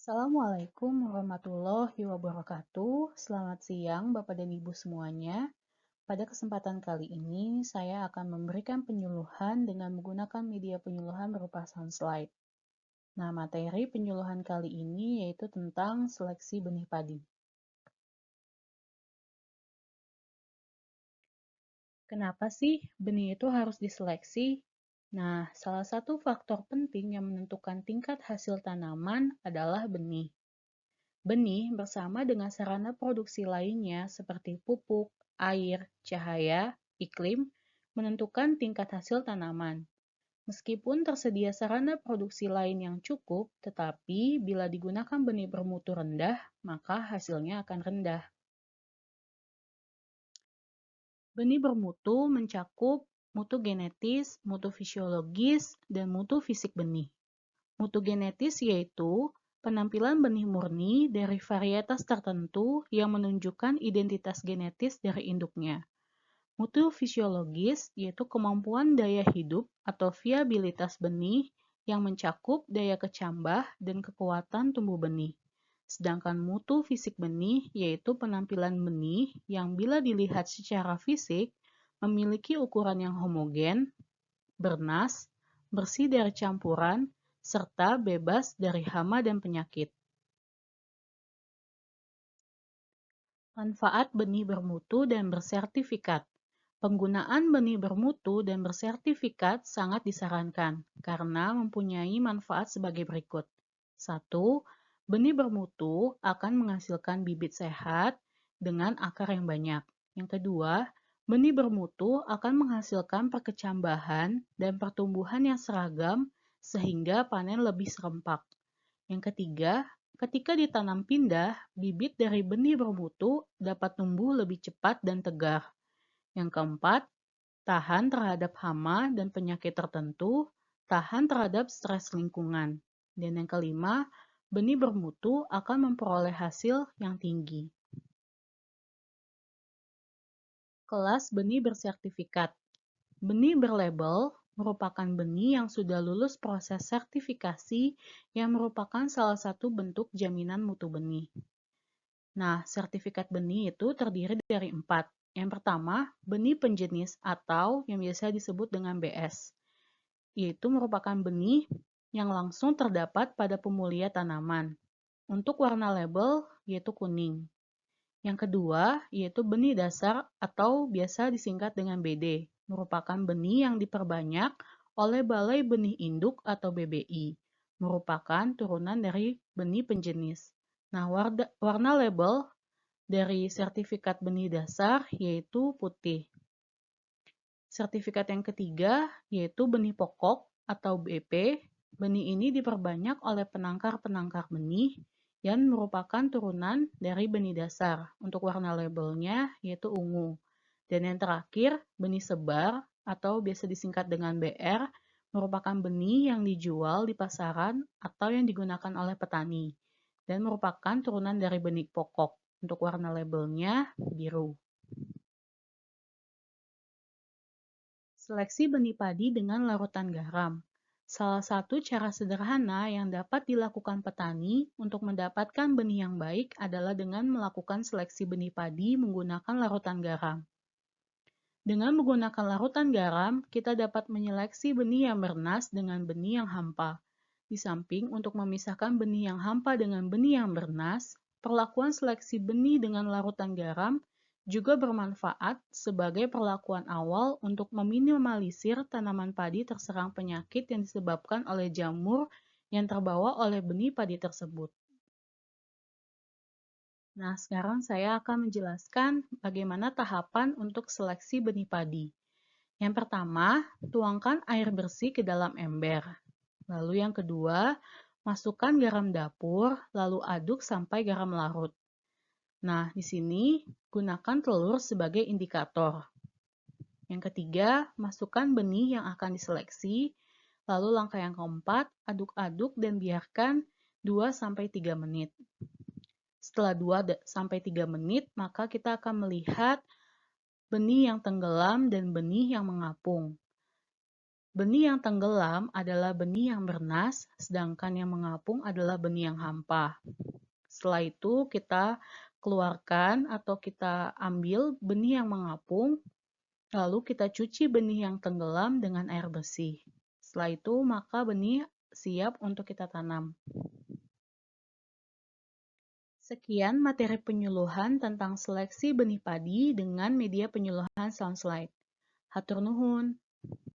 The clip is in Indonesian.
Assalamualaikum warahmatullahi wabarakatuh. Selamat siang Bapak dan Ibu semuanya. Pada kesempatan kali ini, saya akan memberikan penyuluhan dengan menggunakan media penyuluhan berupa sound slide. Nah, materi penyuluhan kali ini yaitu tentang seleksi benih padi. Kenapa sih benih itu harus diseleksi? Nah, salah satu faktor penting yang menentukan tingkat hasil tanaman adalah benih. Benih bersama dengan sarana produksi lainnya seperti pupuk, air, cahaya, iklim, menentukan tingkat hasil tanaman. Meskipun tersedia sarana produksi lain yang cukup, tetapi bila digunakan benih bermutu rendah, maka hasilnya akan rendah. Benih bermutu mencakup mutu genetis, mutu fisiologis, dan mutu fisik benih. Mutu genetis yaitu penampilan benih murni dari varietas tertentu yang menunjukkan identitas genetis dari induknya. Mutu fisiologis yaitu kemampuan daya hidup atau viabilitas benih yang mencakup daya kecambah dan kekuatan tumbuh benih. Sedangkan mutu fisik benih yaitu penampilan benih yang bila dilihat secara fisik memiliki ukuran yang homogen, bernas, bersih dari campuran, serta bebas dari hama dan penyakit. Manfaat benih bermutu dan bersertifikat. Penggunaan benih bermutu dan bersertifikat sangat disarankan karena mempunyai manfaat sebagai berikut. 1. Benih bermutu akan menghasilkan bibit sehat dengan akar yang banyak. Yang kedua, benih bermutu akan menghasilkan perkecambahan dan pertumbuhan yang seragam sehingga panen lebih serempak. Yang ketiga, ketika ditanam pindah, bibit dari benih bermutu dapat tumbuh lebih cepat dan tegar. Yang keempat, tahan terhadap hama dan penyakit tertentu, tahan terhadap stres lingkungan. Dan yang kelima, benih bermutu akan memperoleh hasil yang tinggi. Kelas benih bersertifikat. Benih berlabel merupakan benih yang sudah lulus proses sertifikasi yang merupakan salah satu bentuk jaminan mutu benih. Nah, sertifikat benih itu terdiri dari 4. Yang pertama, benih penjenis atau yang biasa disebut dengan BS, yaitu merupakan benih yang langsung terdapat pada pemulia tanaman. Untuk warna label yaitu kuning. Yang kedua, yaitu benih dasar atau biasa disingkat dengan BD, merupakan benih yang diperbanyak oleh Balai Benih Induk atau BBI, merupakan turunan dari benih penjenis. Nah, warna label dari sertifikat benih dasar yaitu putih. Sertifikat yang ketiga yaitu benih pokok atau BP. Benih ini diperbanyak oleh penangkar-penangkar benih yang merupakan turunan dari benih dasar. Untuk warna labelnya yaitu ungu. Dan yang terakhir, benih sebar atau biasa disingkat dengan BR, merupakan benih yang dijual di pasaran atau yang digunakan oleh petani dan merupakan turunan dari benih pokok. Untuk warna labelnya biru. Seleksi benih padi dengan larutan garam. Salah satu cara sederhana yang dapat dilakukan petani untuk mendapatkan benih yang baik adalah dengan melakukan seleksi benih padi menggunakan larutan garam. Dengan menggunakan larutan garam, kita dapat menyeleksi benih yang bernas dengan benih yang hampa. Di samping untuk memisahkan benih yang hampa dengan benih yang bernas, perlakuan seleksi benih dengan larutan garam juga bermanfaat sebagai perlakuan awal untuk meminimalisir tanaman padi terserang penyakit yang disebabkan oleh jamur yang terbawa oleh benih padi tersebut. Nah, sekarang saya akan menjelaskan bagaimana tahapan untuk seleksi benih padi. Yang pertama, tuangkan air bersih ke dalam ember. Lalu yang kedua, masukkan garam dapur, lalu aduk sampai garam larut. Nah, di sini gunakan telur sebagai indikator. Yang ketiga, masukkan benih yang akan diseleksi. Lalu langkah yang keempat, aduk-aduk dan biarkan 2-3 menit. Setelah 2-3 menit, maka kita akan melihat benih yang tenggelam dan benih yang mengapung. Benih yang tenggelam adalah benih yang bernas, sedangkan yang mengapung adalah benih yang hampa. Setelah itu kita keluarkan atau kita ambil benih yang mengapung, lalu kita cuci benih yang tenggelam dengan air bersih. Setelah itu maka benih siap untuk kita tanam. Sekian materi penyuluhan tentang seleksi benih padi dengan media penyuluhan Soundslide. Hatur nuhun.